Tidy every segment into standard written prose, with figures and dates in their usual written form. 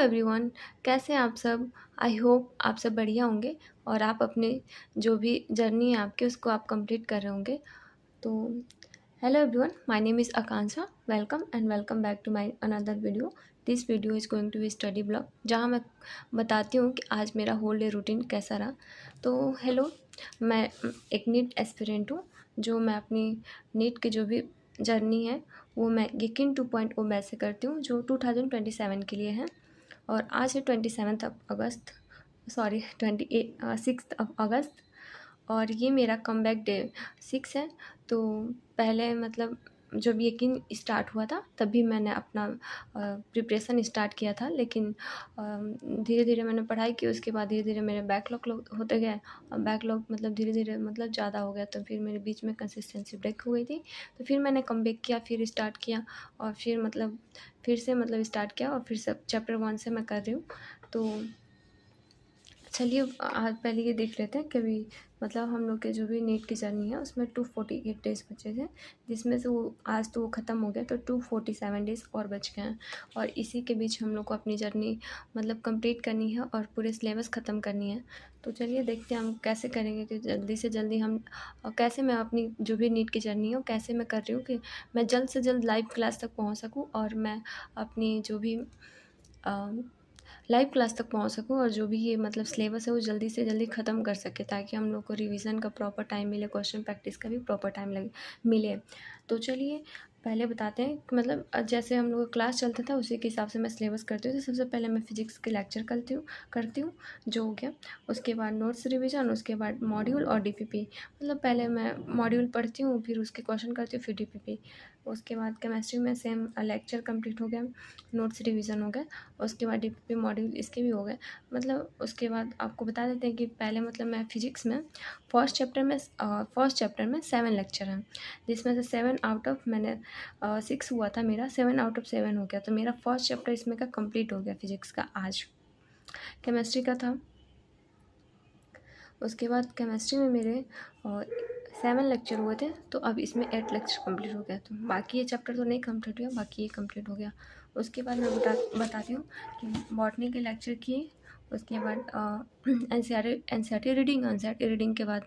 Everyone, कैसे हैं आप सब। आई होप आप सब बढ़िया होंगे और आप अपने जो भी जर्नी है आपकी उसको आप कंप्लीट कर रहे होंगे। तो hello everyone, my name is Akanksha. Welcome and welcome back to my another video. This video is going to be study blog, जहां मैं बताती हूँ कि आज मेरा होल डे रूटीन कैसा रहा। तो हेलो, मैं एक नीट एस्पिरेंट हूँ। जो मैं अपनी नीट की जो भी जर्नी है वो मैं गेकिन 2.0 बैच से करती हूँ, जो 2027 के लिए है। और आज है 27 अगस्त, सॉरी 26 अगस्त। और ये मेरा कमबैक डे 6 है। तो पहले मतलब जब यकीन स्टार्ट हुआ था तभी मैंने अपना प्रिपरेशन स्टार्ट किया था, लेकिन धीरे धीरे मैंने पढ़ाई की। उसके बाद धीरे धीरे मेरे बैकलॉग होते गए और बैकलॉग मतलब धीरे धीरे मतलब ज़्यादा हो गया, तो फिर मेरे बीच में कंसिस्टेंसी ब्रेक हो गई थी। तो फिर मैंने कमबैक किया, फिर स्टार्ट किया और फिर से स्टार्ट किया और फिर सब चैप्टर 1 से मैं कर रही हूँ। तो चलिए आज पहले ये देख लेते हैं कि मतलब हम लोग के जो भी नीट की जर्नी है उसमें 248 डेज़ बचे थे, जिसमें से वो आज तो वो ख़त्म हो गया, तो 247 डेज़ और बच गए हैं। और इसी के बीच हम लोग को अपनी जर्नी मतलब कंप्लीट करनी है और पूरे सिलेबस ख़त्म करनी है। तो चलिए देखते हैं हम कैसे करेंगे कि जल्दी से जल्दी हम कैसे मैं अपनी जो भी नीट की जर्नी है वो कैसे मैं कर रही हूँ कि मैं जल्द से जल्द लाइव क्लास तक पहुँच सकूँ और मैं अपनी जो भी लाइव क्लास तक पहुंच सकूं और जो भी ये मतलब सिलेबस है वो जल्दी से जल्दी ख़त्म कर सके, ताकि हम लोग को रिवीजन का प्रॉपर टाइम मिले, क्वेश्चन प्रैक्टिस का भी प्रॉपर टाइम लगे मिले। तो चलिए पहले बताते हैं कि मतलब जैसे हम लोग का क्लास चलता था उसी के हिसाब से मैं सिलेबस करती हूँ। तो सबसे पहले मैं फिजिक्स के लेक्चर करती हूँ जो हो गया। उसके बाद नोट्स रिवीजन, उसके बाद मॉड्यूल और डीपीपी। मतलब पहले मैं मॉड्यूल पढ़ती हूँ, फिर उसके क्वेश्चन करती हूँ, फिर डीपीपी। उसके बाद केमिस्ट्री में सेम लेक्चर कंप्लीट हो गया, नोट्स रिवीजन हो गया। उसके बाद डीपीपी मॉड्यूल इसके भी हो गए। मतलब उसके बाद आपको बता देते हैं कि पहले मतलब मैं फिजिक्स में फर्स्ट चैप्टर में 7 लेक्चर हैं, जिसमें से 7 आउट ऑफ मैंने 6 हुआ था मेरा, 7 आउट ऑफ 7 हो गया। तो मेरा फर्स्ट चैप्टर इसमें का कंप्लीट हो गया फिजिक्स का आज। केमिस्ट्री का था। उसके बाद केमिस्ट्री में मेरे 7 लेक्चर हुए थे, तो अब इसमें 8 लेक्चर कंप्लीट हो गया। तो बाकी ये चैप्टर तो नहीं कंप्लीट हुआ, बाकी ये कंप्लीट हो गया। उसके बाद मैं बताती हूँ कि बॉटनी के लेक्चर किए। उसके बाद एनसीईआरटी रीडिंग के बाद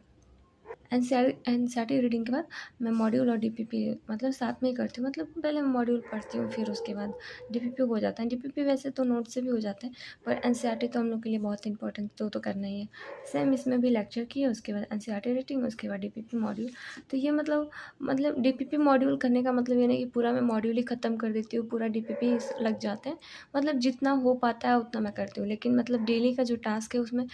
एनसीईआरटी रीडिंग के बाद मैं मॉड्यूल और डीपीपी मतलब साथ में ही करती हूँ। मतलब पहले मैं मॉड्यूल पढ़ती हूँ, फिर उसके बाद डीपीपी हो जाता है। डीपीपी वैसे तो नोट से भी हो जाते हैं, पर एनसीईआरटी तो हम लोग के लिए बहुत इंपॉर्टेंट, तो करना ही है। सेम इसमें भी लेक्चर किए, उसके बाद एनसीईआरटी रीडिंग, उसके बाद डीपीपी मॉड्यूल। तो ये मतलब डीपीपी मॉड्यूल करने का मतलब ये नहीं कि पूरा मैं मॉड्यूल ही ख़त्म कर देती हूँ, पूरा डीपीपी लग जाते हैं। मतलब जितना हो पाता है उतना मैं करती हूँ, लेकिन मतलब डेली का जो टास्क है उसमें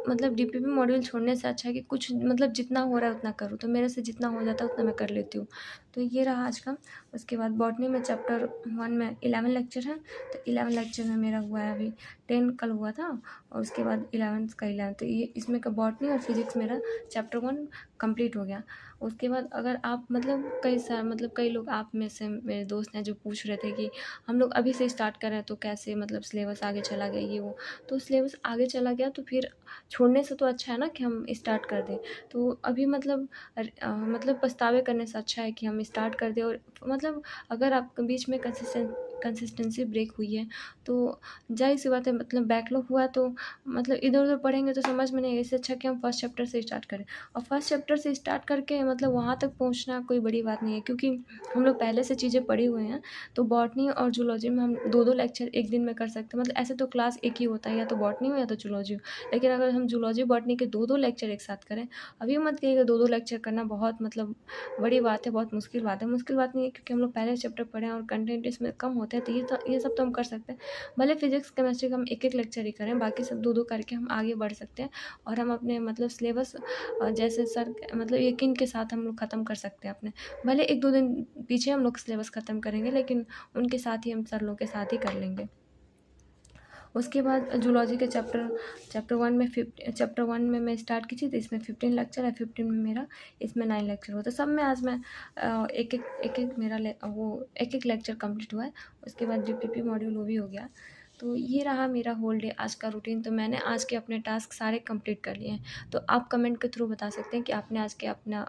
मतलब डीपीपी मॉड्यूल छोड़ने से अच्छा है कि कुछ मतलब जितना हो रहा है उतना करूँ। तो मेरे से जितना हो जाता है उतना मैं कर लेती हूँ। तो ये रहा आज का। उसके बाद बॉटनी में चैप्टर 1 में 11 लेक्चर हैं। तो 11 लेक्चर में मेरा हुआ है अभी 10 कल हुआ था, और उसके बाद 11th का 11। तो ये इसमें का बॉटनी और फिजिक्स मेरा चैप्टर 1 कंप्लीट हो गया। उसके बाद अगर आप मतलब कई लोग आप में से मेरे दोस्त हैं जो पूछ रहे थे कि हम लोग अभी से स्टार्ट कर रहे हैं तो कैसे मतलब सिलेबस आगे चला गया ये वो। तो सिलेबस आगे चला गया तो फिर छोड़ने से तो अच्छा है ना कि हम स्टार्ट कर दें। तो अभी मतलब पछतावे करने से अच्छा है कि हम स्टार्ट कर दें। और मतलब अगर आपके बीच में कंसिस्टेंसी ब्रेक हुई है तो ज़ाहिर सी बात है, मतलब बैकलॉग हुआ तो मतलब इधर उधर पढ़ेंगे तो समझ में नहीं आएगा। इससे अच्छा कि हम फर्स्ट चैप्टर से स्टार्ट करें, और फर्स्ट चैप्टर से स्टार्ट करके मतलब वहाँ तक पहुँचना कोई बड़ी बात नहीं है, क्योंकि हम लोग पहले से चीज़ें पढ़ी हुए हैं। तो बॉटनी और जूलॉजी में हम 2-2 लेक्चर एक दिन में कर सकते हैं। मतलब ऐसे तो क्लास एक ही होता है, या तो बॉटनी हो या तो जूलॉजी हो। लेकिन अगर हम जूलॉजी बॉटनी के 2-2 लेक्चर एक साथ करें, अब ये मत कहिएगा 2-2 लेक्चर करना बहुत मतलब बड़ी बात है, बहुत मुश्किल बात है। मुश्किल बात नहीं है, क्योंकि हम लोग पहले चैप्टर पढ़े हैं और कंटेंट इसमें कम होते हैं, तो ये सब तो हम कर सकते हैं। भले फिजिक्स केमिस्ट्री का हम एक-एक लेक्चर ही करें, बाकी सब 2-2 करके हम आगे बढ़ सकते हैं। और हम अपने मतलब सिलेबस जैसे सर मतलब यकीन के साथ हम लोग ख़त्म कर सकते हैं अपने। भले 1-2 दिन पीछे हम लोग सिलेबस ख़त्म करेंगे, लेकिन उनके साथ ही हम सर लोग के साथ ही कर लेंगे। उसके बाद जूलॉजी के चैप्टर 1 में मैं स्टार्ट की थी, तो इसमें 15 लेक्चर है। 15 में मेरा इसमें 9 लेक्चर हुआ। तो सब में आज मैं एक एक लेक्चर कंप्लीट हुआ है। उसके बाद डीपीपी मॉड्यूल वो भी हो गया। तो ये रहा मेरा होल डे आज का रूटीन। तो मैंने आज के अपने टास्क सारे कंप्लीट कर लिए हैं। तो आप कमेंट के थ्रू बता सकते हैं कि आपने आज के अपना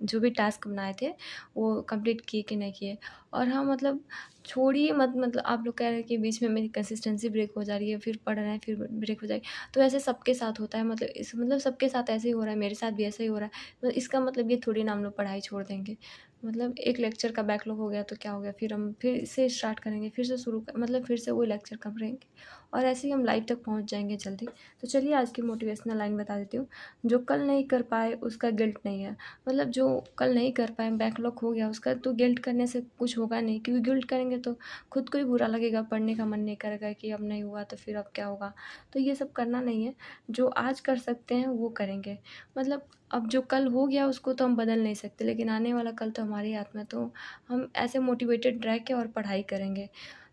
जो भी टास्क बनाए थे वो कंप्लीट किए कि नहीं किए। और हाँ, मतलब छोड़िए मत, मतलब आप लोग कह रहे हैं कि बीच में मेरी कंसिस्टेंसी ब्रेक हो जा रही है, फिर पढ़ रहे हैं फिर ब्रेक हो जाएगी। तो ऐसे सबके साथ होता है, मतलब सबके साथ ऐसे ही हो रहा है, मेरे साथ भी ऐसा ही हो रहा है। मतलब इसका मतलब ये थोड़ी ना हम लोग पढ़ाई छोड़ देंगे। मतलब एक लेक्चर का बैकलॉग हो गया तो क्या हो गया, फिर हम फिर से स्टार्ट करेंगे, फिर से मतलब फिर से वही लेक्चर करेंगे और ऐसे ही हम लाइव तक पहुंच जाएंगे जल्दी। तो चलिए आज की मोटिवेशनल लाइन बता देती हूँ। जो कल नहीं कर पाए उसका गिल्ट नहीं है। मतलब जो कल नहीं कर पाए, बैकलॉग हो गया उसका, तो गिल्ट करने से कुछ होगा नहीं, क्योंकि गिल्ट करेंगे तो खुद को ही बुरा लगेगा, पढ़ने का मन नहीं करेगा कि अब नहीं हुआ तो फिर अब क्या होगा। तो ये सब करना नहीं है। जो आज कर सकते हैं वो करेंगे। मतलब अब जो कल हो गया उसको तो हम बदल नहीं सकते, लेकिन आने वाला कल तो हमारे हाथ में। तो हम ऐसे मोटिवेटेड रह के और पढ़ाई करेंगे।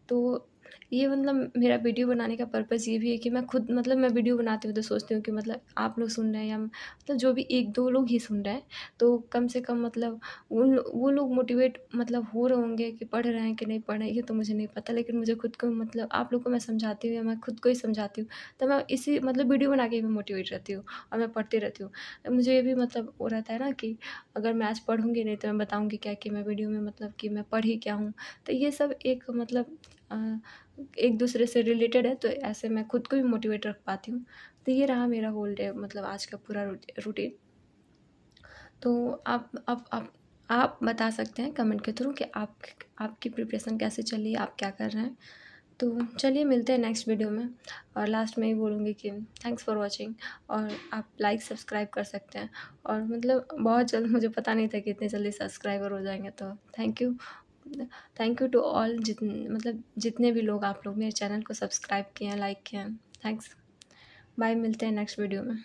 तो ये मतलब मेरा वीडियो बनाने का पर्पज़ ये भी है कि मैं खुद, मतलब मैं वीडियो बनाती हूँ तो सोचती हूँ कि मतलब आप लोग सुन रहे हैं या मतलब जो भी 1-2 लोग ही सुन रहे हैं, तो कम से कम मतलब वो लोग मोटिवेट मतलब हो रहे होंगे कि पढ़ रहे हैं कि नहीं पढ़ रहे हैं, ये तो मुझे नहीं पता। लेकिन मुझे खुद को, मतलब आप लोग को मैं समझाती हूँ या मैं खुद को ही समझाती हूँ, तो मैं इसी मतलब वीडियो बना के भी मोटिवेट रहती हूँ और मैं पढ़ती रहती हूँ। मुझे ये भी मतलब वो रहता है ना कि अगर मैं आज पढ़ूँगी नहीं तो मैं बताऊँगी क्या कि मैं वीडियो में, मतलब कि मैं पढ़ी क्या हूँ। तो ये सब एक मतलब एक दूसरे से रिलेटेड है, तो ऐसे मैं खुद को भी मोटिवेट रख पाती हूँ। तो ये रहा मेरा होल डे, मतलब आज का पूरा रूटीन। तो आप बता सकते हैं कमेंट के थ्रू कि आपकी प्रिपरेशन कैसे चल रही है, आप क्या कर रहे हैं। तो चलिए मिलते हैं नेक्स्ट वीडियो में। और लास्ट में ही बोलूँगी कि थैंक्स फॉर वॉचिंग। और आप लाइक सब्सक्राइब कर सकते हैं। और मतलब बहुत जल्द, मुझे पता नहीं था कि इतने जल्दी सब्सक्राइबर हो जाएंगे, तो थैंक यू टू ऑल, जितने भी लोग, आप लोग मेरे चैनल को सब्सक्राइब किए हैं, लाइक किए हैं। थैंक्स। बाय, मिलते हैं नेक्स्ट वीडियो में।